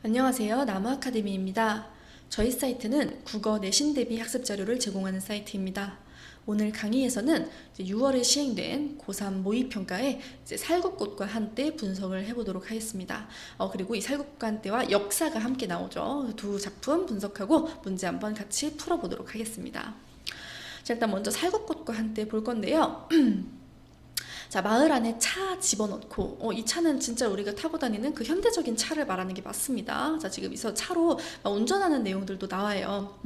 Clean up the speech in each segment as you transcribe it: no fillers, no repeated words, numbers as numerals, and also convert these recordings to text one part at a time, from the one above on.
안녕하세요. 나무 아카데미입니다. 저희 사이트는 국어 내신 대비 학습 자료를 제공하는 사이트입니다. 오늘 강의에서는 6월에 시행된 고3 모의평가에 살구꽃과 한때 분석을 해보도록 하겠습니다. 그리고 이 살구꽃과 한때와 역사가 함께 나오죠. 두 작품 분석하고 문제 한번 같이 풀어보도록 하겠습니다. 자, 일단 먼저 살구꽃과 한때 볼 건데요. 자, 마을 안에 차 집어넣고 이 차는 진짜 우리가 타고 다니는 그 현대적인 차를 말하는 게 맞습니다. 자, 지금 여기서 차로 운전하는 내용들도 나와요.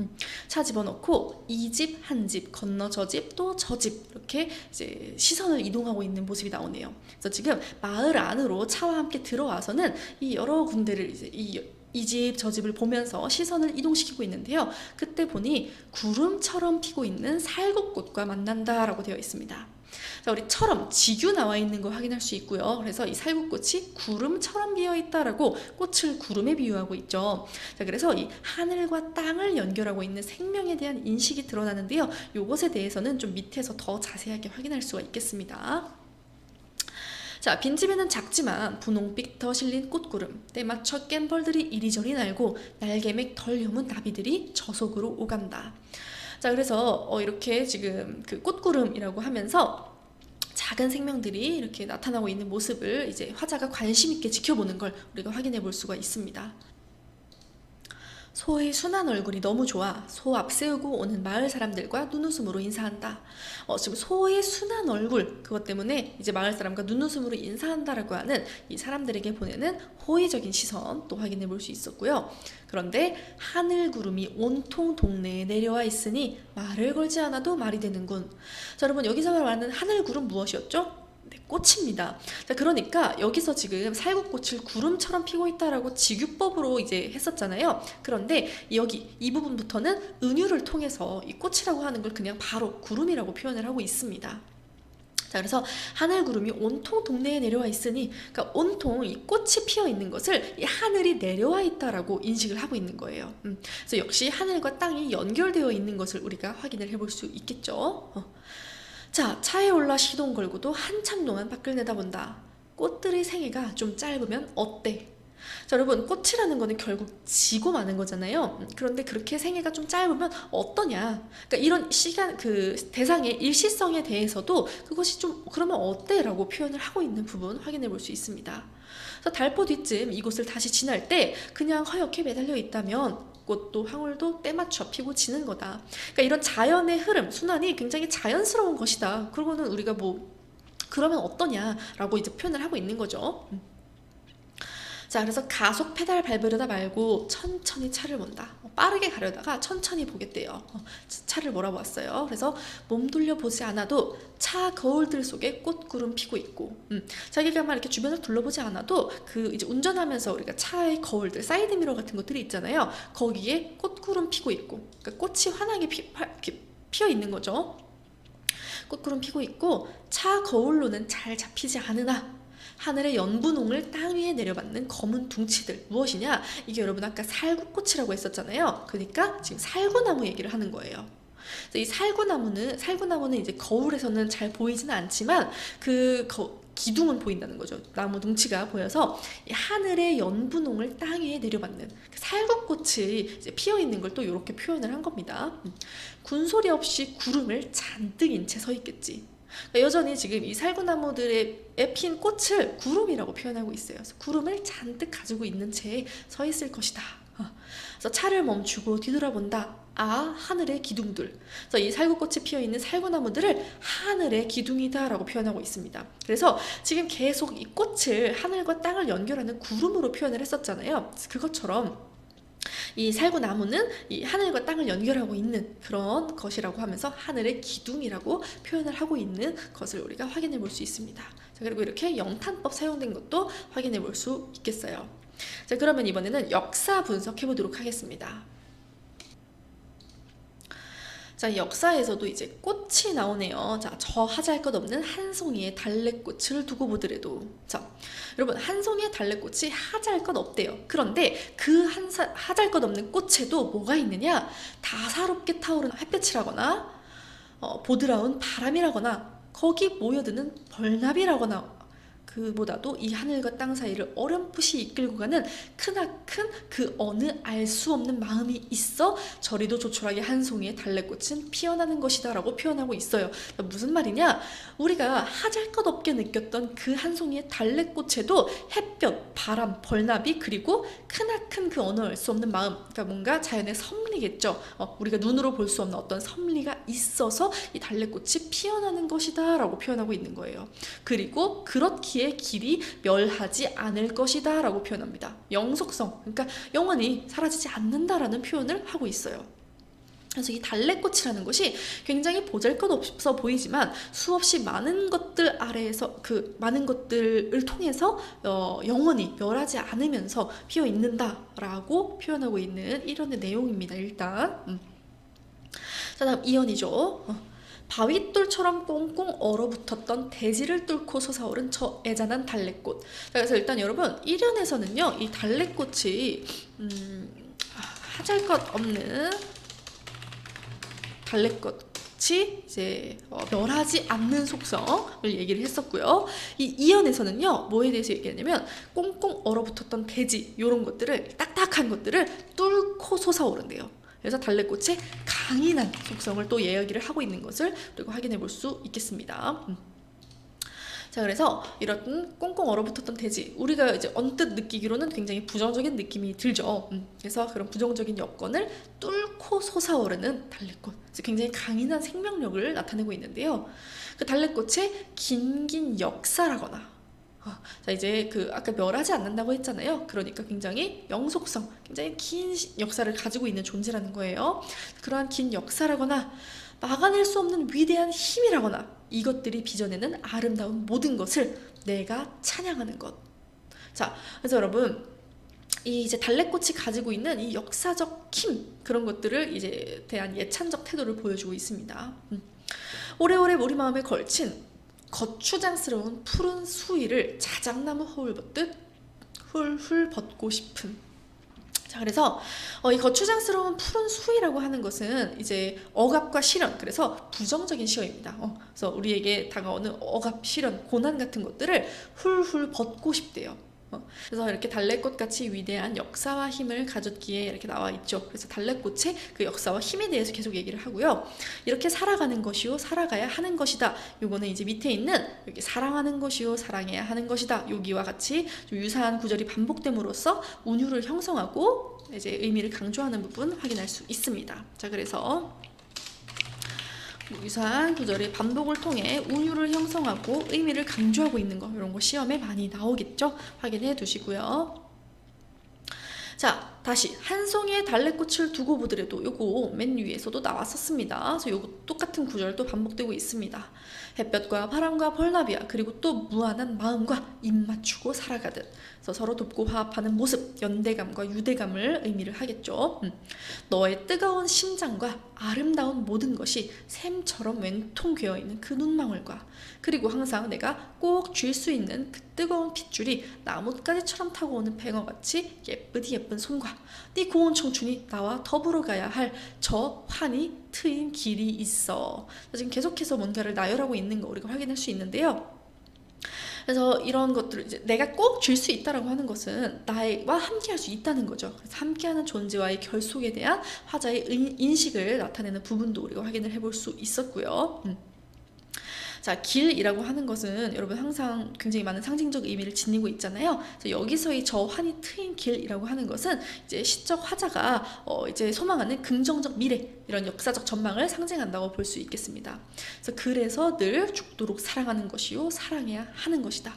차 집어넣고 이 집, 한 집, 건너 저 집, 또 저 집 이렇게 이제 시선을 이동하고 있는 모습이 나오네요. 그래서 지금 마을 안으로 차와 함께 들어와서는 이 여러 군데를 이제 이 집, 저 집을 보면서 시선을 이동시키고 있는데요. 그때 보니 구름처럼 피고 있는 살구꽃과 만난다라고 되어 있습니다. 자, 우리 처럼 지규 나와 있는 거 확인할 수 있고요. 그래서 이 살구꽃이 구름처럼 비어 있다라고 꽃을 구름에 비유하고 있죠. 자, 그래서 이 하늘과 땅을 연결하고 있는 생명에 대한 인식이 드러나는데요. 이것에 대해서는 좀 밑에서 더 자세하게 확인할 수가 있겠습니다. 자, 빈집에는 작지만 분홍빛 더 실린 꽃구름, 때맞춰 깸벌들이 이리저리 날고 날개맥 덜 여문 나비들이 저속으로 오간다. 자, 그래서 이렇게 지금 그 꽃구름이라고 하면서 작은 생명들이 이렇게 나타나고 있는 모습을 이제 화자가 관심 있게 지켜보는 걸 우리가 확인해 볼 수가 있습니다. 소의 순한 얼굴이 너무 좋아 소 앞세우고 오는 마을 사람들과 눈웃음으로 인사한다. 지금 소의 순한 얼굴, 그것 때문에 이제 마을 사람과 눈웃음으로 인사한다라고 하는 이 사람들에게 보내는 호의적인 시선 또 확인해 볼 수 있었고요. 그런데 하늘 구름이 온통 동네에 내려와 있으니 말을 걸지 않아도 말이 되는군. 자, 여러분, 여기서 말하는 하늘 구름 무엇이었죠? 네, 꽃입니다. 자, 그러니까 여기서 지금 살구꽃을 구름처럼 피고 있다라고 직유법으로 이제 했었잖아요. 그런데 여기 이 부분부터는 은유를 통해서 이 꽃이라고 하는 걸 그냥 바로 구름이라고 표현을 하고 있습니다. 자, 그래서 하늘 구름이 온통 동네에 내려와 있으니, 그러니까 온통 이 꽃이 피어 있는 것을 이 하늘이 내려와 있다라고 인식을 하고 있는 거예요. 그래서 역시 하늘과 땅이 연결되어 있는 것을 우리가 확인을 해볼 수 있겠죠. 자, 차에 올라 시동 걸고도 한참 동안 밖을 내다본다. 꽃들의 생애가 좀 짧으면 어때? 자, 여러분, 꽃이라는 거는 결국 지고 마는 거잖아요. 그런데 그렇게 생애가 좀 짧으면 어떠냐? 그러니까 이런 시간, 그 대상의 일시성에 대해서도 그것이 좀 그러면 어때? 라고 표현을 하고 있는 부분 확인해 볼 수 있습니다. 그래서 달포 뒤쯤 이곳을 다시 지날 때 그냥 허옇게 매달려 있다면 꽃도 황홀도 때맞춰 피고 지는 거다. 그러니까 이런 자연의 흐름, 순환이 굉장히 자연스러운 것이다. 그러고는 우리가 뭐 그러면 어떠냐라고 이제 표현을 하고 있는 거죠. 자, 그래서 가속 페달 밟으려다 말고 천천히 차를 본다. 빠르게 가려다가 천천히 보겠대요. 차를 몰아보았어요. 그래서 몸 돌려보지 않아도 차 거울들 속에 꽃구름 피고 있고, 자기가 막 이렇게 주변을 둘러보지 않아도 그 이제 운전하면서 우리가 차의 거울들, 사이드미러 같은 것들이 있잖아요. 거기에 꽃구름 피고 있고, 그러니까 꽃이 환하게 피어 있는 거죠. 꽃구름 피고 있고 차 거울로는 잘 잡히지 않으나 하늘의 연분홍을 땅 위에 내려받는 검은 둥치들, 무엇이냐? 이게 여러분 아까 살구꽃이라고 했었잖아요. 그러니까 지금 살구나무 얘기를 하는 거예요. 이 살구나무는 이제 거울에서는 잘 보이지는 않지만 기둥은 보인다는 거죠. 나무 둥치가 보여서 이 하늘의 연분홍을 땅 위에 내려받는 살구꽃이 이제 피어 있는 걸 또 이렇게 표현을 한 겁니다. 군소리 없이 구름을 잔뜩 인 채 서 있겠지. 그러니까 여전히 지금 이 살구나무들에 핀 꽃을 구름이라고 표현하고 있어요. 그래서 구름을 잔뜩 가지고 있는 채 서 있을 것이다. 그래서 차를 멈추고 뒤돌아본다. 아, 하늘의 기둥들. 그래서 이 살구꽃이 피어있는 살구나무들을 하늘의 기둥이다라고 표현하고 있습니다. 그래서 지금 계속 이 꽃을 하늘과 땅을 연결하는 구름으로 표현을 했었잖아요. 그것처럼 이 살구나무는 이 하늘과 땅을 연결하고 있는 그런 것이라고 하면서 하늘의 기둥이라고 표현을 하고 있는 것을 우리가 확인해 볼 수 있습니다. 자, 그리고 이렇게 영탄법 사용된 것도 확인해 볼 수 있겠어요. 자, 그러면 이번에는 역사 분석해 보도록 하겠습니다. 자, 역사에서도 이제 꽃이 나오네요. 자, 저 하잘 것 없는 한 송이의 달래꽃을 두고 보더라도, 자, 여러분, 한 송이의 달래꽃이 하잘 것 없대요. 그런데 그 하잘 것 없는 꽃에도 뭐가 있느냐? 다사롭게 타오르는 햇볕이라거나 보드라운 바람이라거나 거기 모여드는 벌나비라거나 그보다도 이 하늘과 땅 사이를 어렴풋이 이끌고 가는 크나큰 그 어느 알 수 없는 마음이 있어 저리도 조촐하게 한 송이의 달래꽃은 피어나는 것이다 라고 표현하고 있어요. 무슨 말이냐? 우리가 하잘것없게 느꼈던 그 한 송이의 달래꽃에도 햇볕, 바람, 벌나비 그리고 크나큰 그 어느 알 수 없는 마음, 그러니까 뭔가 자연의 섭리겠죠. 우리가 눈으로 볼 수 없는 어떤 섭리가 있어서 이 달래꽃이 피어나는 것이다 라고 표현하고 있는 거예요. 그리고 그렇기에 길이 멸하지 않을 것이다 라고 표현합니다. 영속성, 그러니까 영원히 사라지지 않는다라는 표현을 하고 있어요. 그래서 이 달래꽃이라는 것이 굉장히 보잘것없어 보이지만 수없이 많은 것들 아래에서 그 많은 것들을 통해서 영원히 멸하지 않으면서 피어 있는다라고 표현하고 있는 이런 내용입니다. 일단 자, 다음 2연이죠. 바윗돌처럼 꽁꽁 얼어붙었던 대지를 뚫고 솟아오른 저 애잔한 달래꽃. 자, 그래서 일단 여러분 1연에서는요 이 달래꽃이 하잘것없는 달래꽃이 이제 멸하지 않는 속성을 얘기를 했었고요. 이 2연에서는요 뭐에 대해서 얘기하냐면 꽁꽁 얼어붙었던 대지 이런 것들을 딱딱한 것들을 뚫고 솟아오른대요. 그래서 달래꽃의 강인한 속성을 또 이야기를 하고 있는 것을 그리고 확인해 볼 수 있겠습니다. 자, 그래서 이런 꽁꽁 얼어붙었던 대지, 우리가 이제 언뜻 느끼기로는 굉장히 부정적인 느낌이 들죠. 그래서 그런 부정적인 여건을 뚫고 솟아오르는 달래꽃, 굉장히 강인한 생명력을 나타내고 있는데요. 그 달래꽃의 긴 역사라거나 자, 이제 그 아까 멸하지 않는다고 했잖아요. 그러니까 굉장히 영속성, 굉장히 긴 역사를 가지고 있는 존재라는 거예요. 그러한 긴 역사라거나 막아낼 수 없는 위대한 힘이라거나 이것들이 빚어내는 아름다운 모든 것을 내가 찬양하는 것. 자, 그래서 여러분 이 이제 달래꽃이 가지고 있는 이 역사적 힘, 그런 것들을 이제 대한 예찬적 태도를 보여주고 있습니다. 오래오래 우리 마음에 걸친 거추장스러운 푸른 수위를 자작나무 허울 벗듯 훌훌 벗고 싶은. 자, 그래서 이 거추장스러운 푸른 수위라고 하는 것은 이제 억압과 시련, 그래서 부정적인 시어입니다. 그래서 우리에게 다가오는 억압, 시련, 고난 같은 것들을 훌훌 벗고 싶대요. 그래서 이렇게 달래꽃같이 위대한 역사와 힘을 가졌기에 이렇게 나와 있죠. 그래서 달래꽃의 그 역사와 힘에 대해서 계속 얘기를 하고요. 이렇게 살아가는 것이요 살아가야 하는 것이다. 요거는 이제 밑에 있는 여기 사랑하는 것이요 사랑해야 하는 것이다. 여기와 같이 좀 유사한 구절이 반복됨으로써 운율을 형성하고 이제 의미를 강조하는 부분 확인할 수 있습니다. 자, 그래서 유사한 구절의 반복을 통해 운율을 형성하고 의미를 강조하고 있는 거, 이런 거 시험에 많이 나오겠죠? 확인해 두시고요. 자, 다시 한 송이의 달래꽃을 두고 보더라도 요거 맨 위에서도 나왔었습니다. 그래서 요거 똑같은 구절도 반복되고 있습니다. 햇볕과 바람과 벌나비와 그리고 또 무한한 마음과 입 맞추고 살아가듯. 그래서 서로 돕고 화합하는 모습, 연대감과 유대감을 의미를 하겠죠. 너의 뜨거운 심장과 아름다운 모든 것이 샘처럼 왼통 괴어있는 그 눈망울과 그리고 항상 내가 꼭 쥘 수 있는 그 뜨거운 핏줄이 나뭇가지처럼 타고 오는 뱅어같이 예쁘디 예쁜 손과 네 고운 청춘이 나와 더불어 가야 할 저 환히 트인 길이 있어. 지금 계속해서 뭔가를 나열하고 있는 거 우리가 확인할 수 있는데요. 그래서 이런 것들을 이제 내가 꼭 줄 수 있다라고 하는 것은 나와 함께 할 수 있다는 거죠. 그래서 함께하는 존재와의 결속에 대한 화자의 인식을 나타내는 부분도 우리가 확인을 해볼 수 있었고요. 자, 길이라고 하는 것은 여러분 항상 굉장히 많은 상징적 의미를 지니고 있잖아요. 그래서 여기서의 저 환히 트인 길이라고 하는 것은 이제 시적 화자가 이제 소망하는 긍정적 미래, 이런 역사적 전망을 상징한다고 볼 수 있겠습니다. 그래서 늘 죽도록 사랑하는 것이요 사랑해야 하는 것이다.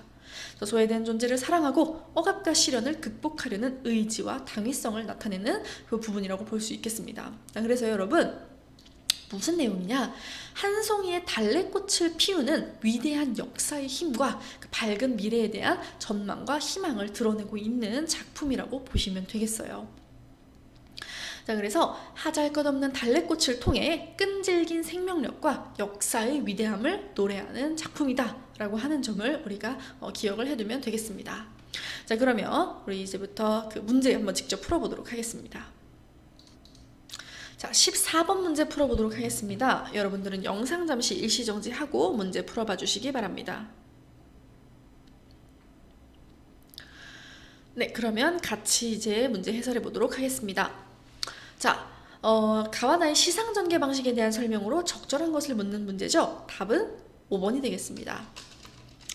소외된 존재를 사랑하고 억압과 시련을 극복하려는 의지와 당위성을 나타내는 그 부분이라고 볼 수 있겠습니다. 그래서 여러분 무슨 내용이냐? 한 송이의 달래꽃을 피우는 위대한 역사의 힘과 그 밝은 미래에 대한 전망과 희망을 드러내고 있는 작품이라고 보시면 되겠어요. 자, 그래서 하잘것없는 달래꽃을 통해 끈질긴 생명력과 역사의 위대함을 노래하는 작품이다 라고 하는 점을 우리가 기억을 해두면 되겠습니다. 자, 그러면 우리 이제부터 그 문제 한번 직접 풀어보도록 하겠습니다. 자, 14번 문제 풀어보도록 하겠습니다. 여러분들은 영상 잠시 일시정지하고 문제 풀어봐 주시기 바랍니다. 네, 그러면 같이 이제 문제 해설해 보도록 하겠습니다. 자, 가와 나의 시상 전개 방식에 대한 설명으로 적절한 것을 묻는 문제죠. 답은 5번이 되겠습니다.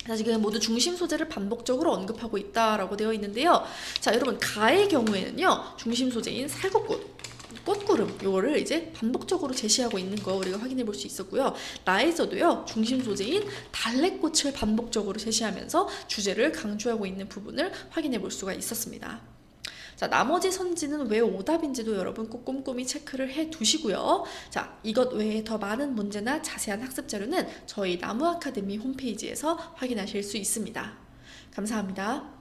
자, 지금 모두 중심 소재를 반복적으로 언급하고 있다라고 되어 있는데요. 자, 여러분 가의 경우에는요, 중심 소재인 살구꽃, 꽃구름 요거를 이제 반복적으로 제시하고 있는 거 우리가 확인해 볼 수 있었고요. 나에서도요, 중심 소재인 달래꽃을 반복적으로 제시하면서 주제를 강조하고 있는 부분을 확인해 볼 수가 있었습니다. 자, 나머지 선지는 왜 오답인지도 여러분 꼭 꼼꼼히 체크를 해 두시고요. 자, 이것 외에 더 많은 문제나 자세한 학습 자료는 저희 나무 아카데미 홈페이지에서 확인하실 수 있습니다. 감사합니다.